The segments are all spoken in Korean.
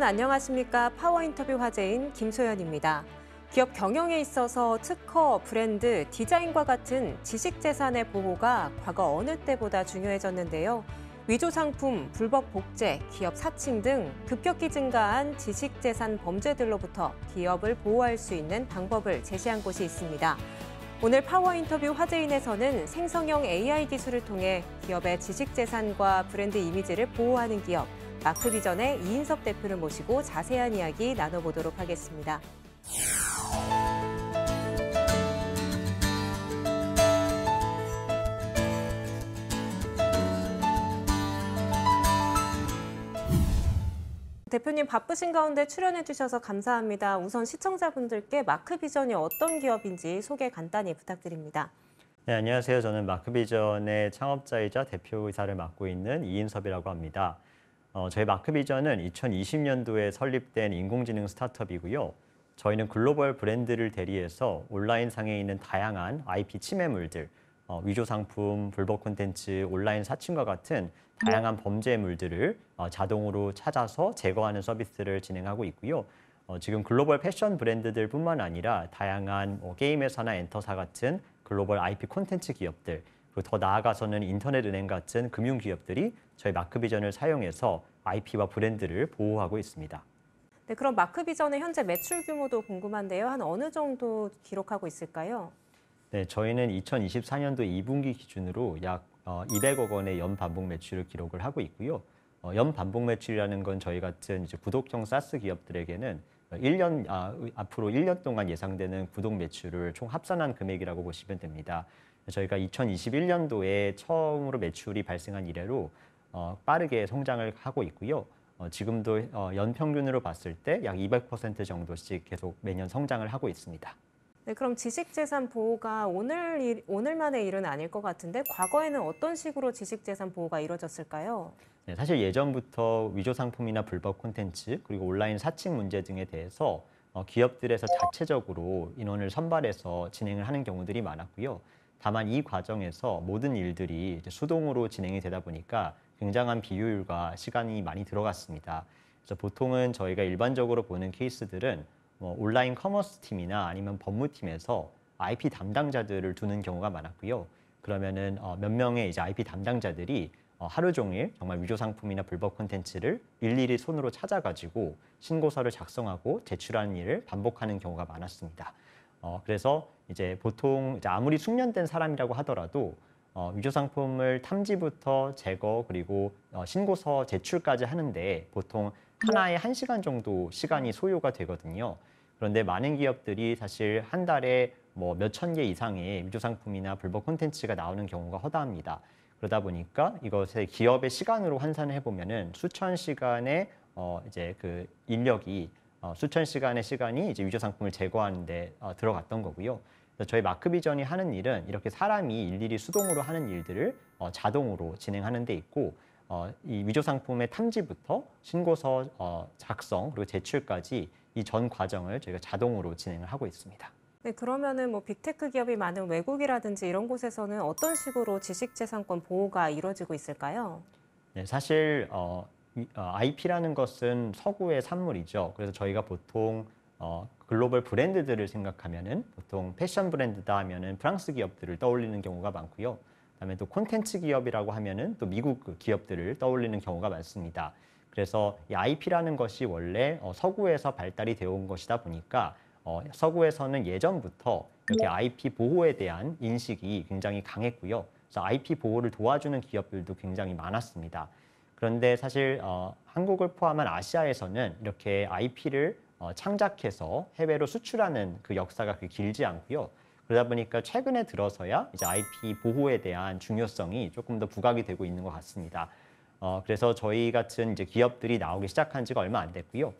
안녕하십니까. 파워인터뷰 화제인 김소연입니다. 기업 경영에 있어서 특허, 브랜드, 디자인과 같은 지식재산의 보호가 과거 어느 때보다 중요해졌는데요. 위조상품, 불법 복제, 기업 사칭 등 급격히 증가한 지식재산 범죄들로부터 기업을 보호할 수 있는 방법을 제시한 곳이 있습니다. 오늘 파워인터뷰 화제인에서는 생성형 AI 기술을 통해 기업의 지식재산과 브랜드 이미지를 보호하는 기업, 마크비전의 이인섭 대표를 모시고 자세한 이야기 나눠보도록 하겠습니다. 대표님 바쁘신 가운데 출연해 주셔서 감사합니다. 우선 시청자분들께 마크비전이 어떤 기업인지 소개 간단히 부탁드립니다. 네, 안녕하세요. 저는 마크비전의 창업자이자 대표이사를 맡고 있는 이인섭이라고 합니다. 저희 마크비전은 2020년도에 설립된 인공지능 스타트업이고요. 저희는 글로벌 브랜드를 대리해서 온라인상에 있는 다양한 IP 침해물들, 위조 상품, 불법 콘텐츠, 온라인 사칭과 같은 다양한 범죄물들을 자동으로 찾아서 제거하는 서비스를 진행하고 있고요. 지금 글로벌 패션 브랜드들뿐만 아니라 다양한 게임 회사나 엔터사 같은 글로벌 IP 콘텐츠 기업들, 그리고 더 나아가서는 인터넷은행 같은 금융 기업들이 저희 마크비전을 사용해서 IP와 브랜드를 보호하고 있습니다. 네, 그럼 마크비전의 현재 매출 규모도 궁금한데요. 한 어느 정도 기록하고 있을까요? 네, 저희는 2024년도 2분기 기준으로 약 200억 원의 연반복 매출을 기록을 하고 있고요. 연반복 매출이라는 건 저희 같은 이제 구독형 사스 기업들에게는 앞으로 1년 동안 예상되는 구독 매출을 총 합산한 금액이라고 보시면 됩니다. 저희가 2021년도에 처음으로 매출이 발생한 이래로 빠르게 성장을 하고 있고요. 지금도 연평균으로 봤을 때 약 200% 정도씩 계속 매년 성장을 하고 있습니다. 네, 그럼 지식재산 보호가 오늘만의 일은 아닐 것 같은데 과거에는 어떤 식으로 지식재산 보호가 이루어졌을까요? 네, 사실 예전부터 위조 상품이나 불법 콘텐츠 그리고 온라인 사칭 문제 등에 대해서 기업들에서 자체적으로 인원을 선발해서 진행을 하는 경우들이 많았고요. 다만 이 과정에서 모든 일들이 이제 수동으로 진행이 되다 보니까 굉장한 비효율과 시간이 많이 들어갔습니다. 그래서 보통은 저희가 일반적으로 보는 케이스들은 온라인 커머스 팀이나 아니면 법무팀에서 IP 담당자들을 두는 경우가 많았고요. 그러면은 몇 명의 이제 IP 담당자들이 하루 종일 정말 위조 상품이나 불법 콘텐츠를 일일이 손으로 찾아가지고 신고서를 작성하고 제출하는 일을 반복하는 경우가 많았습니다. 그래서 이제 보통 이제 아무리 숙련된 사람이라고 하더라도 위조 상품을 탐지부터 제거 그리고 신고서 제출까지 하는데 보통 하나에 1시간 정도 시간이 소요가 되거든요. 그런데 많은 기업들이 사실 한 달에 몇천 개 이상의 위조 상품이나 불법 콘텐츠가 나오는 경우가 허다합니다. 그러다 보니까 이것을 기업의 시간으로 환산을 해보면은 수천 시간의 이제 그 인력이 수천 시간의 시간이 이제 위조 상품을 제거하는데 들어갔던 거고요. 그래서 저희 마크비전이 하는 일은 이렇게 사람이 일일이 수동으로 하는 일들을 자동으로 진행하는 데 있고 이 위조 상품의 탐지부터 신고서 작성 그리고 제출까지 이 전 과정을 저희가 자동으로 진행을 하고 있습니다. 네, 그러면은 빅테크 기업이 많은 외국이라든지 이런 곳에서는 어떤 식으로 지식재산권 보호가 이루어지고 있을까요? 네, 사실 IP라는 것은 서구의 산물이죠. 그래서 저희가 보통 글로벌 브랜드들을 생각하면은 보통 패션 브랜드다 하면은 프랑스 기업들을 떠올리는 경우가 많고요. 그다음에 또 콘텐츠 기업이라고 하면은 또 미국 기업들을 떠올리는 경우가 많습니다. 그래서 이 IP라는 것이 원래 서구에서 발달이 되어 온 것이다 보니까 서구에서는 예전부터 이렇게 IP 보호에 대한 인식이 굉장히 강했고요. 그래서 IP 보호를 도와주는 기업들도 굉장히 많았습니다. 그런데 사실 한국을 포함한 아시아에서는 이렇게 IP를 창작해서 해외로 수출하는 그 역사가 그렇게 길지 않고요. 그러다 보니까 최근에 들어서야 이제 IP 보호에 대한 중요성이 조금 더 부각이 되고 있는 것 같습니다. 그래서 저희 같은 이제 기업들이 나오기 시작한 지가 얼마 안 됐고요.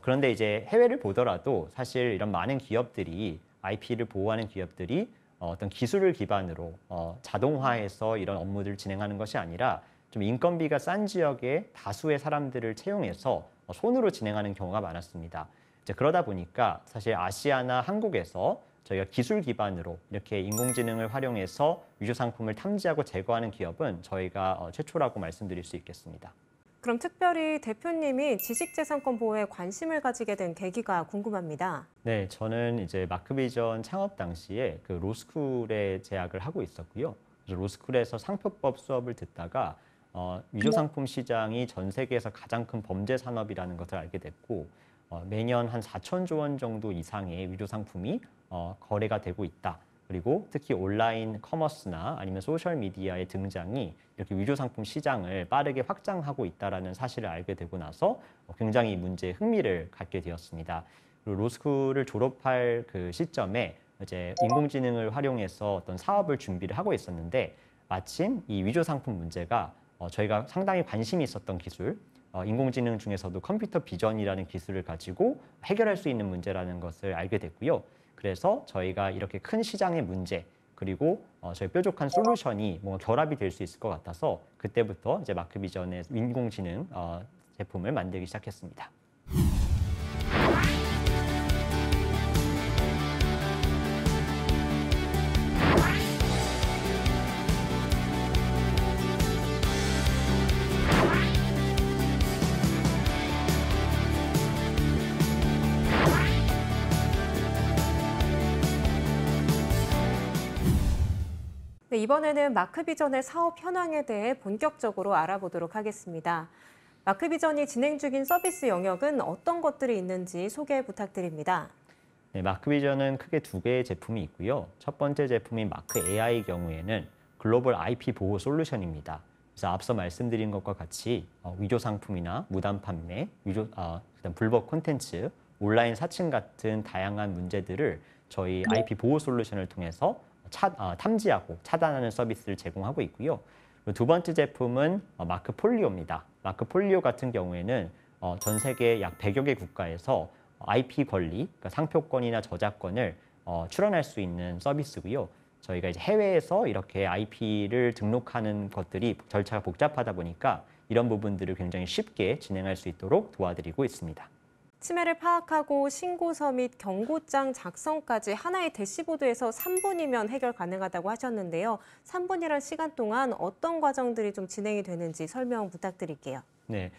그런데 이제 해외를 보더라도 사실 이런 많은 기업들이 IP를 보호하는 기업들이 어떤 기술을 기반으로 자동화해서 이런 업무들을 진행하는 것이 아니라 좀 인건비가 싼 지역의 다수의 사람들을 채용해서 손으로 진행하는 경우가 많았습니다. 이제 그러다 보니까 사실 아시아나 한국에서 저희가 기술 기반으로 이렇게 인공지능을 활용해서 위조 상품을 탐지하고 제거하는 기업은 저희가 최초라고 말씀드릴 수 있겠습니다. 그럼 특별히 대표님이 지식재산권 보호에 관심을 가지게 된 계기가 궁금합니다. 네, 저는 이제 마크비전 창업 당시에 그 로스쿨에 재학을 하고 있었고요. 그래서 로스쿨에서 상표법 수업을 듣다가 위조 상품 시장이 전 세계에서 가장 큰 범죄 산업이라는 것을 알게 됐고 매년 한 4천조 원 정도 이상의 위조 상품이 거래가 되고 있다. 그리고 특히 온라인 커머스나 아니면 소셜 미디어의 등장이 이렇게 위조 상품 시장을 빠르게 확장하고 있다는 사실을 알게 되고 나서 굉장히 이 문제에 흥미를 갖게 되었습니다. 그리고 로스쿨을 졸업할 그 시점에 이제 인공지능을 활용해서 어떤 사업을 준비를 하고 있었는데 마침 이 위조 상품 문제가 저희가 상당히 관심이 있었던 기술, 인공지능 중에서도 컴퓨터 비전이라는 기술을 가지고 해결할 수 있는 문제라는 것을 알게 됐고요. 그래서 저희가 이렇게 큰 시장의 문제 그리고 저희 뾰족한 솔루션이 뭔가 결합이 될 수 있을 것 같아서 그때부터 이제 마크비전의 인공지능 제품을 만들기 시작했습니다. 네, 이번에는 마크비전의 사업 현황에 대해 본격적으로 알아보도록 하겠습니다. 마크비전이 진행 중인 서비스 영역은 어떤 것들이 있는지 소개 부탁드립니다. 네, 마크비전은 크게 두 개의 제품이 있고요. 첫 번째 제품인 마크 AI 경우에는 글로벌 IP 보호 솔루션입니다. 그래서 앞서 말씀드린 것과 같이 위조 상품이나 무단 판매, 그다음 불법 콘텐츠, 온라인 사칭 같은 다양한 문제들을 저희 IP 보호 솔루션을 통해서 탐지하고 차단하는 서비스를 제공하고 있고요. 그리고 두 번째 제품은 마크폴리오입니다. 마크폴리오 같은 경우에는 전 세계 약 100여 개 국가에서 IP 권리, 그러니까 상표권이나 저작권을 출원할 수 있는 서비스고요. 저희가 이제 해외에서 이렇게 IP를 등록하는 것들이 절차가 복잡하다 보니까 이런 부분들을 굉장히 쉽게 진행할 수 있도록 도와드리고 있습니다. 침해를 파악하고 신고서 및 경고장 작성까지 하나의 대시보드에서 3분이면 해결 가능하다고 하셨는데요. 3분이란 시간 동안 어떤 과정들이 좀 진행이 되는지 설명 부탁드릴게요. 네.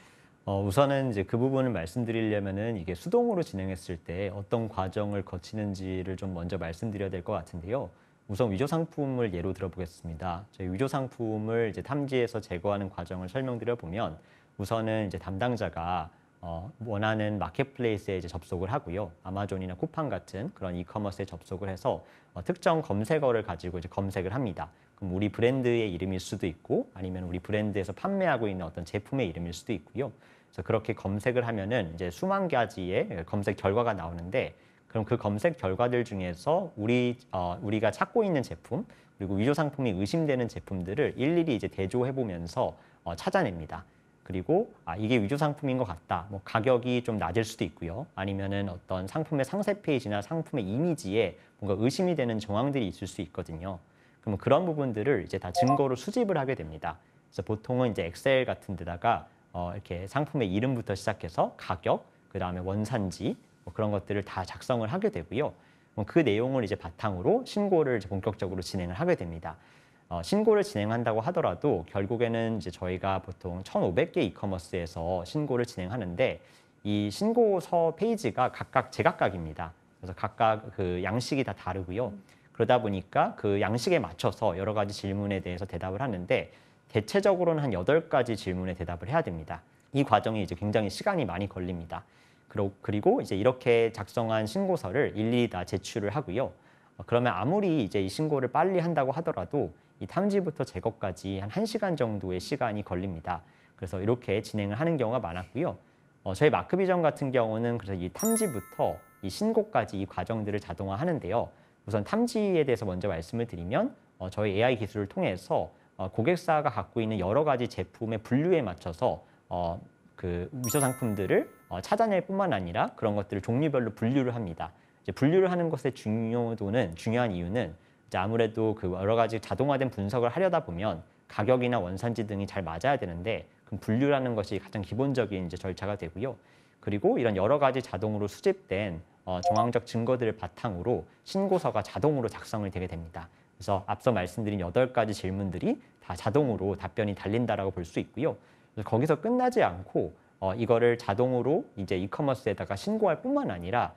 우선은 이제 그 부분을 말씀드리려면은 이게 수동으로 진행했을 때 어떤 과정을 거치는지를 좀 먼저 말씀드려야 될 것 같은데요. 우선 위조 상품을 예로 들어보겠습니다. 저희 위조 상품을 이제 탐지해서 제거하는 과정을 설명드려 보면 우선은 이제 담당자가 원하는 마켓플레이스에 이제 접속을 하고요. 아마존이나 쿠팡 같은 그런 이커머스에 접속을 해서 특정 검색어를 가지고 이제 검색을 합니다. 그럼 우리 브랜드의 이름일 수도 있고 아니면 우리 브랜드에서 판매하고 있는 어떤 제품의 이름일 수도 있고요. 그래서 그렇게 검색을 하면은 이제 수만 가지의 검색 결과가 나오는데 그럼 그 검색 결과들 중에서 우리가 찾고 있는 제품 그리고 위조 상품이 의심되는 제품들을 일일이 이제 대조해 보면서 찾아냅니다. 그리고 이게 위조 상품인 것 같다. 뭐 가격이 좀 낮을 수도 있고요. 아니면은 어떤 상품의 상세 페이지나 상품의 이미지에 뭔가 의심이 되는 정황들이 있을 수 있거든요. 그럼 그런 부분들을 이제 다 증거로 수집을 하게 됩니다. 그래서 보통은 이제 엑셀 같은 데다가 이렇게 상품의 이름부터 시작해서 가격, 그다음에 원산지 뭐 그런 것들을 다 작성을 하게 되고요. 그 내용을 이제 바탕으로 신고를 이제 본격적으로 진행을 하게 됩니다. 신고를 진행한다고 하더라도 결국에는 이제 저희가 보통 1,500개 이커머스에서 신고를 진행하는데 이 신고서 페이지가 각각 제각각입니다. 그래서 각각 그 양식이 다 다르고요. 그러다 보니까 그 양식에 맞춰서 여러 가지 질문에 대해서 대답을 하는데 대체적으로는 한 8가지 질문에 대답을 해야 됩니다. 이 과정이 이제 굉장히 시간이 많이 걸립니다. 그리고 이제 이렇게 작성한 신고서를 일일이 다 제출을 하고요. 그러면 아무리 이제 이 신고를 빨리 한다고 하더라도 이 탐지부터 제거까지 한 1시간 정도의 시간이 걸립니다. 그래서 이렇게 진행을 하는 경우가 많았고요. 저희 마크비전 같은 경우는 그래서 이 탐지부터 이 신고까지 이 과정들을 자동화하는데요. 우선 탐지에 대해서 먼저 말씀을 드리면 저희 AI 기술을 통해서 고객사가 갖고 있는 여러 가지 제품의 분류에 맞춰서 그 위조 상품들을 찾아낼 뿐만 아니라 그런 것들을 종류별로 분류를 합니다. 이제 분류를 하는 것의 중요한 이유는 이제 아무래도 그 여러 가지 자동화된 분석을 하려다 보면 가격이나 원산지 등이 잘 맞아야 되는데 그럼 분류라는 것이 가장 기본적인 이제 절차가 되고요. 그리고 이런 여러 가지 자동으로 수집된 정황적 증거들을 바탕으로 신고서가 자동으로 작성이 되게 됩니다. 그래서 앞서 말씀드린 8가지 질문들이 다 자동으로 답변이 달린다라고 볼 수 있고요. 그래서 거기서 끝나지 않고 이거를 자동으로 이제 이커머스에다가 신고할 뿐만 아니라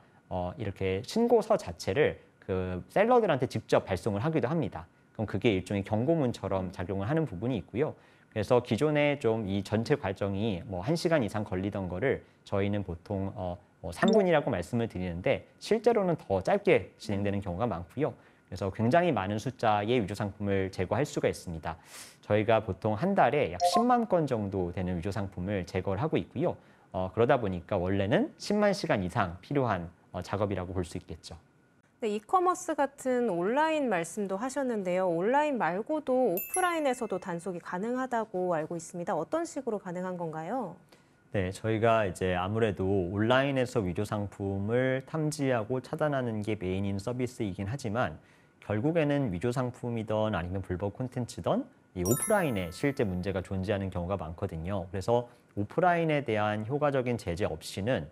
이렇게 신고서 자체를 그 셀러들한테 직접 발송을 하기도 합니다. 그럼 그게 일종의 경고문처럼 작용을 하는 부분이 있고요. 그래서 기존에 좀 이 전체 과정이 뭐 1시간 이상 걸리던 거를 저희는 보통 3분이라고 말씀을 드리는데 실제로는 더 짧게 진행되는 경우가 많고요. 그래서 굉장히 많은 숫자의 위조 상품을 제거할 수가 있습니다. 저희가 보통 한 달에 약 10만 건 정도 되는 위조 상품을 제거를 하고 있고요. 그러다 보니까 원래는 10만 시간 이상 필요한 작업이라고 볼 수 있겠죠. 네, 이커머스 같은 온라인 말씀도 하셨는데요. 온라인 말고도 오프라인에서도 단속이 가능하다고 알고 있습니다. 어떤 식으로 가능한 건가요? 네, 저희가 이제 아무래도 온라인에서 위조 상품을 탐지하고 차단하는 게 메인인 서비스이긴 하지만 결국에는 위조 상품이든 아니면 불법 콘텐츠든 이 오프라인에 실제 문제가 존재하는 경우가 많거든요. 그래서 오프라인에 대한 효과적인 제재 없이는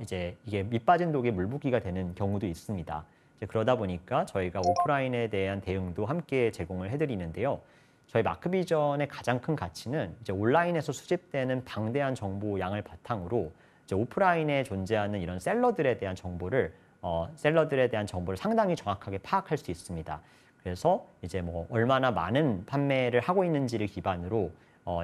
이제 이게 밑 빠진 독에 물 붓기가 되는 경우도 있습니다. 이제 그러다 보니까 저희가 오프라인에 대한 대응도 함께 제공을 해드리는데요. 저희 마크비전의 가장 큰 가치는 이제 온라인에서 수집되는 방대한 정보 양을 바탕으로 이제 오프라인에 존재하는 이런 셀러들에 대한 정보를 상당히 정확하게 파악할 수 있습니다. 그래서 이제 뭐 얼마나 많은 판매를 하고 있는지를 기반으로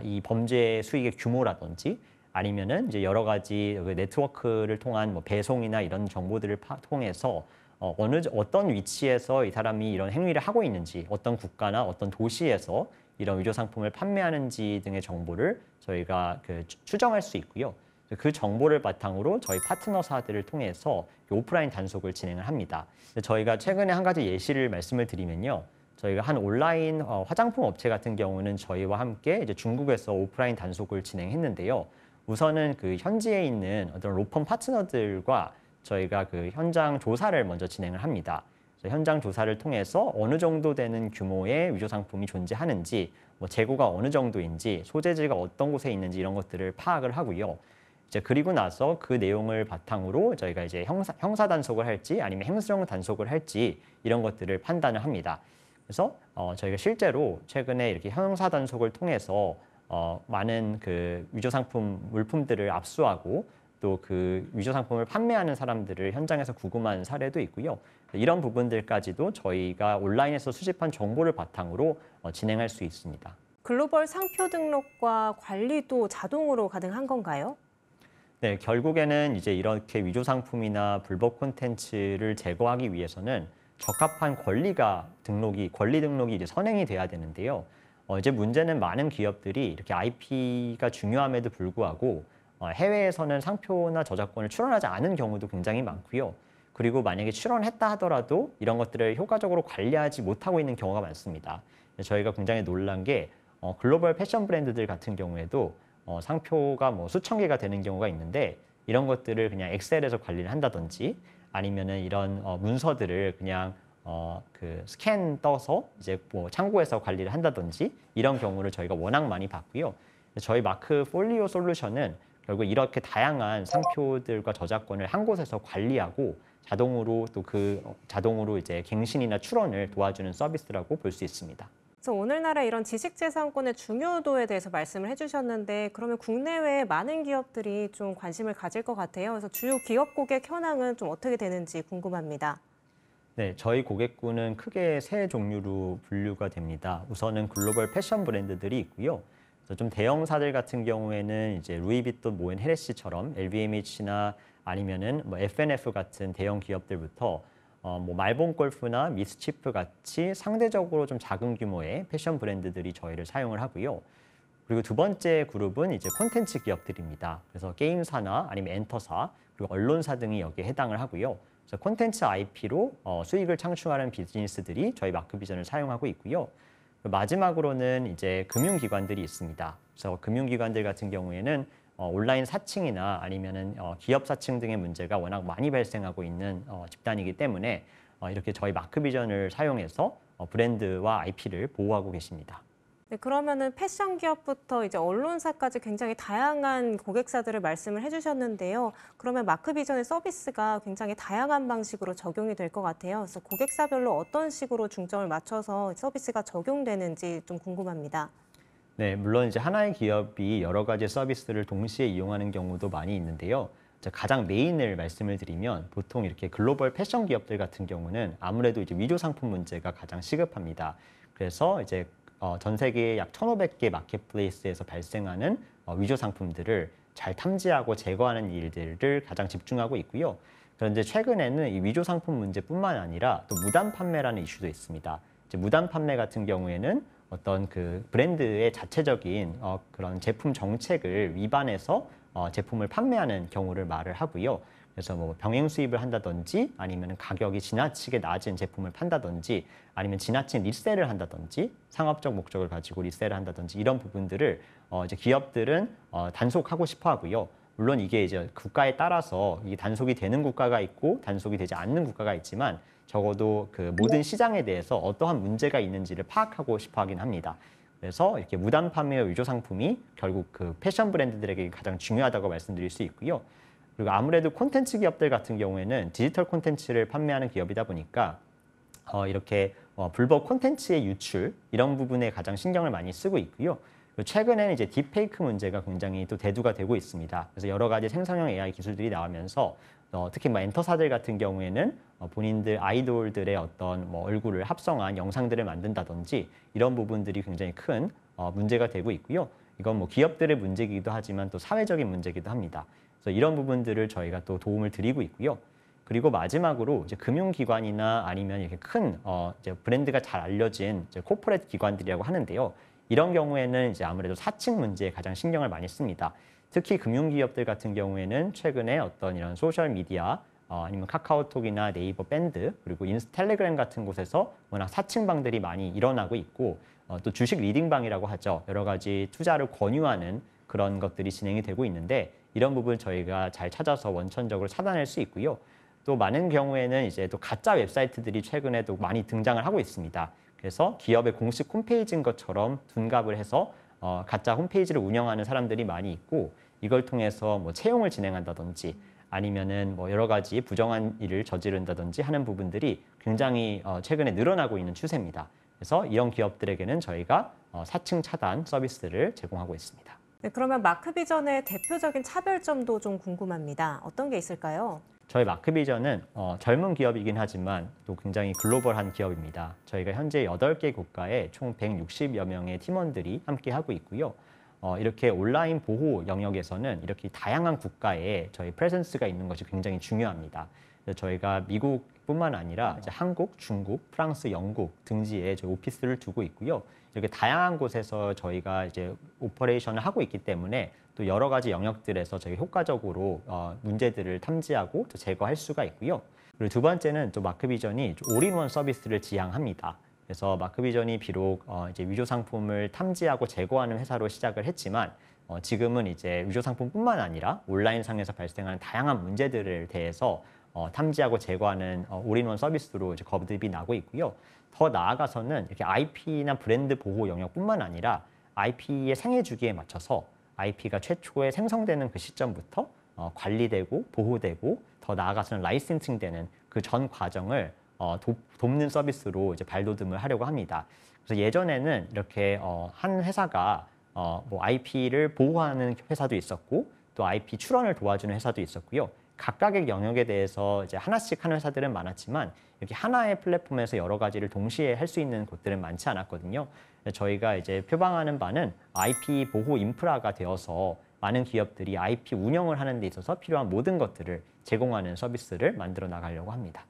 이 범죄 수익의 규모라든지 아니면은 이제 여러 가지 네트워크를 통한 뭐 배송이나 이런 정보들을 통해서 어떤 위치에서 이 사람이 이런 행위를 하고 있는지, 어떤 국가나 어떤 도시에서 이런 위조 상품을 판매하는지 등의 정보를 저희가 추정할 수 있고요. 그 정보를 바탕으로 저희 파트너사들을 통해서 오프라인 단속을 진행을 합니다. 저희가 최근에 한 가지 예시를 말씀을 드리면요. 저희가 한 온라인 화장품 업체 같은 경우는 저희와 함께 이제 중국에서 오프라인 단속을 진행했는데요. 우선은 그 현지에 있는 어떤 로펌 파트너들과 저희가 그 현장 조사를 먼저 진행을 합니다. 현장 조사를 통해서 어느 정도 되는 규모의 위조 상품이 존재하는지, 뭐 재고가 어느 정도인지, 소재지가 어떤 곳에 있는지 이런 것들을 파악을 하고요. 이제 그리고 나서 그 내용을 바탕으로 저희가 이제 형사 단속을 할지 아니면 행정 단속을 할지 이런 것들을 판단을 합니다. 그래서 저희가 실제로 최근에 이렇게 형사 단속을 통해서 많은 그 위조 상품 물품들을 압수하고 또 그 위조 상품을 판매하는 사람들을 현장에서 구금한 사례도 있고요. 이런 부분들까지도 저희가 온라인에서 수집한 정보를 바탕으로 진행할 수 있습니다. 글로벌 상표 등록과 관리도 자동으로 가능한 건가요? 네, 결국에는 이제 이렇게 위조 상품이나 불법 콘텐츠를 제거하기 위해서는 적합한 권리 등록이 이제 선행이 돼야 되는데요. 이제 문제는 많은 기업들이 이렇게 IP가 중요함에도 불구하고 해외에서는 상표나 저작권을 출원하지 않은 경우도 굉장히 많고요. 그리고 만약에 출원했다 하더라도 이런 것들을 효과적으로 관리하지 못하고 있는 경우가 많습니다. 저희가 굉장히 놀란 게 글로벌 패션 브랜드들 같은 경우에도 상표가 뭐 수천 개가 되는 경우가 있는데 이런 것들을 그냥 엑셀에서 관리를 한다든지 아니면은 이런 문서들을 그냥 그 스캔 떠서 이제 뭐 창고에서 관리를 한다든지 이런 경우를 저희가 워낙 많이 봤고요. 저희 마크 폴리오 솔루션은 결국 이렇게 다양한 상표들과 저작권을 한 곳에서 관리하고 자동으로 이제 갱신이나 출원을 도와주는 서비스라고 볼 수 있습니다. 그래서 오늘날의 이런 지식재산권의 중요도에 대해서 말씀을 해주셨는데 그러면 국내외 많은 기업들이 좀 관심을 가질 것 같아요. 그래서 주요 기업 고객 현황은 좀 어떻게 되는지 궁금합니다. 네, 저희 고객군은 크게 세 종류로 분류가 됩니다. 우선은 글로벌 패션 브랜드들이 있고요. 좀 대형사들 같은 경우에는 이제 루이비통, 모엔 헤레시처럼 LVMH나 아니면은 뭐 F&F 같은 대형 기업들부터 뭐 말본 골프나 미스치프 같이 상대적으로 좀 작은 규모의 패션 브랜드들이 저희를 사용을 하고요. 그리고 두 번째 그룹은 이제 콘텐츠 기업들입니다. 그래서 게임사나 아니면 엔터사 그리고 언론사 등이 여기에 해당을 하고요. 그래서 콘텐츠 IP로 수익을 창출하는 비즈니스들이 저희 마크비전을 사용하고 있고요. 마지막으로는 이제 금융기관들이 있습니다. 그래서 금융기관들 같은 경우에는 온라인 사칭이나 아니면은 기업 사칭 등의 문제가 워낙 많이 발생하고 있는 집단이기 때문에 이렇게 저희 마크비전을 사용해서 브랜드와 IP를 보호하고 계십니다. 네, 그러면은 패션 기업부터 이제 언론사까지 굉장히 다양한 고객사들을 말씀을 해주셨는데요. 그러면 마크비전의 서비스가 굉장히 다양한 방식으로 적용이 될 것 같아요. 그래서 고객사별로 어떤 식으로 중점을 맞춰서 서비스가 적용되는지 좀 궁금합니다. 네, 물론 이제 하나의 기업이 여러 가지 서비스를 동시에 이용하는 경우도 많이 있는데요. 가장 메인을 말씀을 드리면 보통 이렇게 글로벌 패션 기업들 같은 경우는 아무래도 이제 위조 상품 문제가 가장 시급합니다. 그래서 이제 전 세계 약 1,500개 마켓플레이스에서 발생하는 위조 상품들을 잘 탐지하고 제거하는 일들을 가장 집중하고 있고요. 그런데 최근에는 이 위조 상품 문제뿐만 아니라 또 무단 판매라는 이슈도 있습니다. 이제 무단 판매 같은 경우에는 어떤 그 브랜드의 자체적인 그런 제품 정책을 위반해서 제품을 판매하는 경우를 말을 하고요. 그래서 뭐 병행 수입을 한다든지 아니면 가격이 지나치게 낮은 제품을 판다든지 아니면 지나친 리셀을 한다든지 상업적 목적을 가지고 리셀을 한다든지 이런 부분들을 이제 기업들은 단속하고 싶어 하고요. 물론 이게 이제 국가에 따라서 이게 단속이 되는 국가가 있고 단속이 되지 않는 국가가 있지만 적어도 그 모든 시장에 대해서 어떠한 문제가 있는지를 파악하고 싶어 하긴 합니다. 그래서 이렇게 무단 판매와 위조 상품이 결국 그 패션 브랜드들에게 가장 중요하다고 말씀드릴 수 있고요. 그리고 아무래도 콘텐츠 기업들 같은 경우에는 디지털 콘텐츠를 판매하는 기업이다 보니까 이렇게 불법 콘텐츠의 유출 이런 부분에 가장 신경을 많이 쓰고 있고요. 최근에는 이제 딥페이크 문제가 굉장히 또 대두가 되고 있습니다. 그래서 여러 가지 생성형 AI 기술들이 나오면서 특히 뭐 엔터사들 같은 경우에는 본인들 아이돌들의 어떤 뭐 얼굴을 합성한 영상들을 만든다든지 이런 부분들이 굉장히 큰 문제가 되고 있고요. 이건 뭐 기업들의 문제이기도 하지만 또 사회적인 문제이기도 합니다. 그래서 이런 부분들을 저희가 또 도움을 드리고 있고요. 그리고 마지막으로 이제 금융기관이나 아니면 이렇게 큰 이제 브랜드가 잘 알려진 이제 코퍼레이트 기관들이라고 하는데요. 이런 경우에는 이제 아무래도 사칭 문제에 가장 신경을 많이 씁니다. 특히 금융기업들 같은 경우에는 최근에 어떤 이런 소셜 미디어 아니면 카카오톡이나 네이버 밴드 그리고 텔레그램 같은 곳에서 워낙 사칭방들이 많이 일어나고 있고 또 주식 리딩방이라고 하죠. 여러 가지 투자를 권유하는 그런 것들이 진행이 되고 있는데 이런 부분 저희가 잘 찾아서 원천적으로 차단할 수 있고요. 또 많은 경우에는 이제 또 가짜 웹사이트들이 최근에 도 많이 등장을 하고 있습니다. 그래서 기업의 공식 홈페이지인 것처럼 둔갑을 해서 가짜 홈페이지를 운영하는 사람들이 많이 있고 이걸 통해서 뭐 채용을 진행한다든지 아니면은 뭐 여러 가지 부정한 일을 저지른다든지 하는 부분들이 굉장히 최근에 늘어나고 있는 추세입니다. 그래서 이런 기업들에게는 저희가 사칭 차단 서비스를 제공하고 있습니다. 네, 그러면 마크비전의 대표적인 차별점도 좀 궁금합니다. 어떤 게 있을까요? 저희 마크비전은 젊은 기업이긴 하지만 또 굉장히 글로벌한 기업입니다. 저희가 현재 8개 국가에 총 160여 명의 팀원들이 함께 하고 있고요. 이렇게 온라인 보호 영역에서는 이렇게 다양한 국가에 저희 프레젠스가 있는 것이 굉장히 중요합니다. 그래서 저희가 미국뿐만 아니라 이제 한국, 중국, 프랑스, 영국 등지에 저희 오피스를 두고 있고요. 이렇게 다양한 곳에서 저희가 이제 오퍼레이션을 하고 있기 때문에 또 여러 가지 영역들에서 저희 효과적으로 문제들을 탐지하고 또 제거할 수가 있고요. 그리고 두 번째는 또 마크비전이 올인원 서비스를 지향합니다. 그래서 마크비전이 비록 이제 위조 상품을 탐지하고 제거하는 회사로 시작을 했지만 지금은 이제 위조 상품뿐만 아니라 온라인상에서 발생하는 다양한 문제들에 대해서 탐지하고 제거하는 올인원 서비스로 이제 거듭이 나고 있고요. 더 나아가서는 이렇게 IP나 브랜드 보호 영역뿐만 아니라 IP의 생애 주기에 맞춰서 IP가 최초에 생성되는 그 시점부터 관리되고 보호되고 더 나아가서는 라이센싱되는 그 전 과정을 돕는 서비스로 이제 발돋움을 하려고 합니다. 그래서 예전에는 이렇게 한 회사가 뭐 IP를 보호하는 회사도 있었고 또 IP 출원을 도와주는 회사도 있었고요. 각각의 영역에 대해서 이제 하나씩 하는 회사들은 많았지만 이렇게 하나의 플랫폼에서 여러 가지를 동시에 할 수 있는 곳들은 많지 않았거든요. 저희가 이제 표방하는 바는 IP 보호 인프라가 되어서 많은 기업들이 IP 운영을 하는 데 있어서 필요한 모든 것들을 제공하는 서비스를 만들어 나가려고 합니다.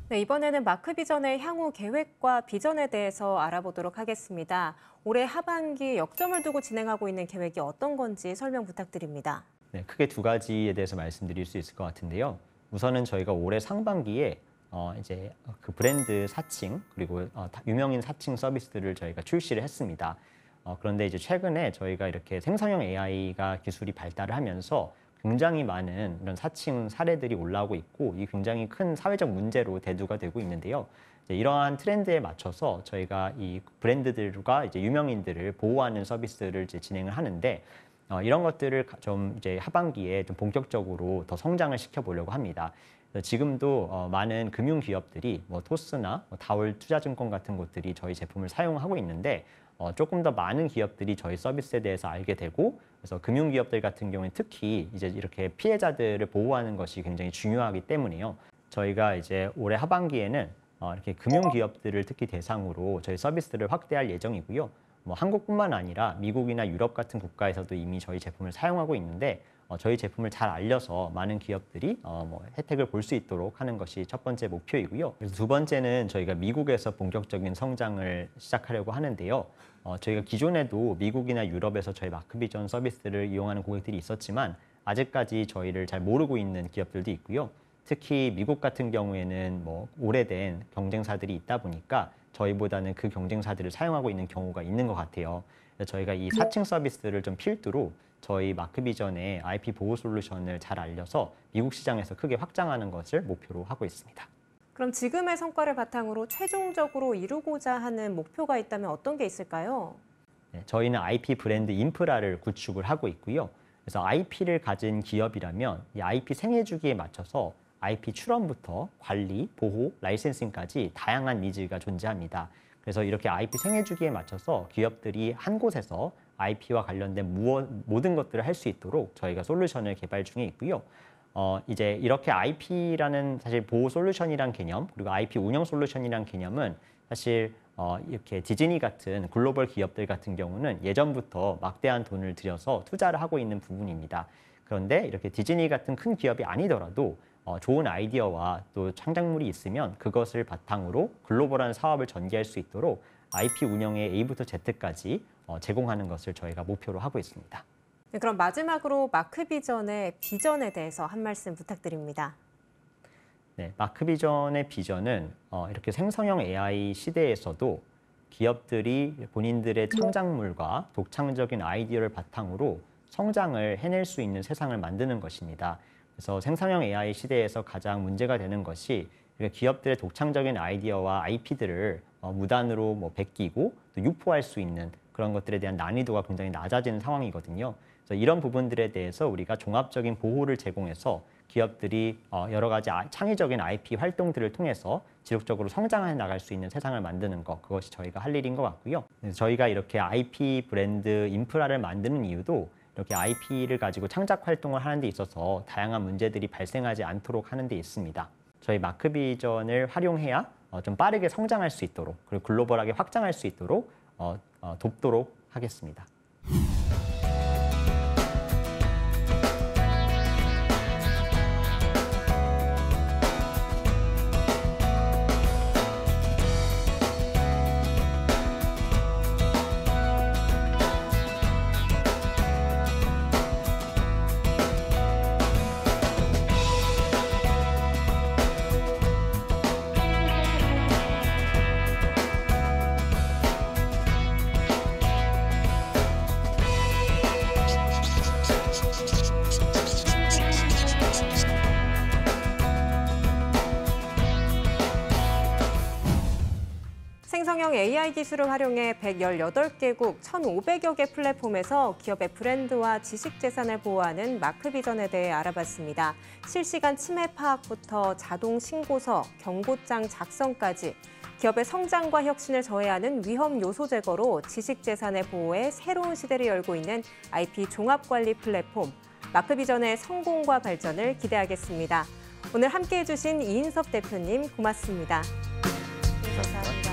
네, 이번에는 마크비전의 향후 계획과 비전에 대해서 알아보도록 하겠습니다. 올해 하반기 역점을 두고 진행하고 있는 계획이 어떤 건지 설명 부탁드립니다. 네, 크게 두 가지에 대해서 말씀드릴 수 있을 것 같은데요. 우선은 저희가 올해 상반기에 이제 그 브랜드 사칭 그리고 유명인 사칭 서비스들을 저희가 출시를 했습니다. 그런데 이제 최근에 저희가 이렇게 생성형 AI가 기술이 발달을 하면서 굉장히 많은 이런 사칭 사례들이 올라오고 있고 이 굉장히 큰 사회적 문제로 대두가 되고 있는데요. 이러한 트렌드에 맞춰서 저희가 이 브랜드들과 이제 유명인들을 보호하는 서비스를 이제 진행을 하는데 이런 것들을 좀 이제 하반기에 좀 본격적으로 더 성장을 시켜보려고 합니다. 지금도 많은 금융 기업들이 뭐 토스나 다올 투자증권 같은 곳들이 저희 제품을 사용하고 있는데 조금 더 많은 기업들이 저희 서비스에 대해서 알게 되고 그래서 금융 기업들 같은 경우에 특히 이제 이렇게 피해자들을 보호하는 것이 굉장히 중요하기 때문에요. 저희가 이제 올해 하반기에는 이렇게 금융 기업들을 특히 대상으로 저희 서비스를 확대할 예정이고요. 뭐 한국뿐만 아니라 미국이나 유럽 같은 국가에서도 이미 저희 제품을 사용하고 있는데 저희 제품을 잘 알려서 많은 기업들이 뭐 혜택을 볼 수 있도록 하는 것이 첫 번째 목표이고요. 그래서 두 번째는 저희가 미국에서 본격적인 성장을 시작하려고 하는데요. 저희가 기존에도 미국이나 유럽에서 저희 마크비전 서비스를 이용하는 고객들이 있었지만 아직까지 저희를 잘 모르고 있는 기업들도 있고요. 특히 미국 같은 경우에는 뭐 오래된 경쟁사들이 있다 보니까 저희보다는 그 경쟁사들을 사용하고 있는 경우가 있는 것 같아요. 그래서 저희가 이 사칭 서비스를 좀 필두로 저희 마크비전의 IP 보호 솔루션을 잘 알려서 미국 시장에서 크게 확장하는 것을 목표로 하고 있습니다. 그럼 지금의 성과를 바탕으로 최종적으로 이루고자 하는 목표가 있다면 어떤 게 있을까요? 네, 저희는 IP 브랜드 인프라를 구축을 하고 있고요. 그래서 IP를 가진 기업이라면 이 IP 생애 주기에 맞춰서 IP 출원부터 관리, 보호, 라이센싱까지 다양한 니즈가 존재합니다. 그래서 이렇게 IP 생애 주기에 맞춰서 기업들이 한 곳에서 IP와 관련된 모든 것들을 할 수 있도록 저희가 솔루션을 개발 중에 있고요. 이제 이렇게 IP라는 사실 보호 솔루션이란 개념 그리고 IP 운영 솔루션이란 개념은 사실 이렇게 디즈니 같은 글로벌 기업들 같은 경우는 예전부터 막대한 돈을 들여서 투자를 하고 있는 부분입니다. 그런데 이렇게 디즈니 같은 큰 기업이 아니더라도 좋은 아이디어와 또 창작물이 있으면 그것을 바탕으로 글로벌한 사업을 전개할 수 있도록 IP 운영의 A부터 Z까지 제공하는 것을 저희가 목표로 하고 있습니다. 네, 그럼 마지막으로 마크비전의 비전에 대해서 한 말씀 부탁드립니다. 네, 마크비전의 비전은 이렇게 생성형 AI 시대에서도 기업들이 본인들의 창작물과 독창적인 아이디어를 바탕으로 성장을 해낼 수 있는 세상을 만드는 것입니다. 그래서 생성형 AI 시대에서 가장 문제가 되는 것이 기업들의 독창적인 아이디어와 IP들을 무단으로 뭐 베끼고 또 유포할 수 있는 그런 것들에 대한 난이도가 굉장히 낮아지는 상황이거든요. 그래서 이런 부분들에 대해서 우리가 종합적인 보호를 제공해서 기업들이 여러 가지 창의적인 IP 활동들을 통해서 지속적으로 성장해 나갈 수 있는 세상을 만드는 것, 그것이 저희가 할 일인 것 같고요. 그래서 저희가 이렇게 IP 브랜드 인프라를 만드는 이유도 이렇게 IP를 가지고 창작 활동을 하는 데 있어서 다양한 문제들이 발생하지 않도록 하는 데 있습니다. 저희 마크비전을 활용해야 좀 빠르게 성장할 수 있도록 그리고 글로벌하게 확장할 수 있도록 돕도록 하겠습니다. 생성형 AI 기술을 활용해 118개국 1,500여 개 플랫폼에서 기업의 브랜드와 지식 재산을 보호하는 마크비전에 대해 알아봤습니다. 실시간 침해 파악부터 자동 신고서, 경고장 작성까지 기업의 성장과 혁신을 저해하는 위험 요소 제거로 지식 재산의 보호에 새로운 시대를 열고 있는 IP 종합관리 플랫폼 마크비전의 성공과 발전을 기대하겠습니다. 오늘 함께해 주신 이인섭 대표님 고맙습니다. 감사합니다.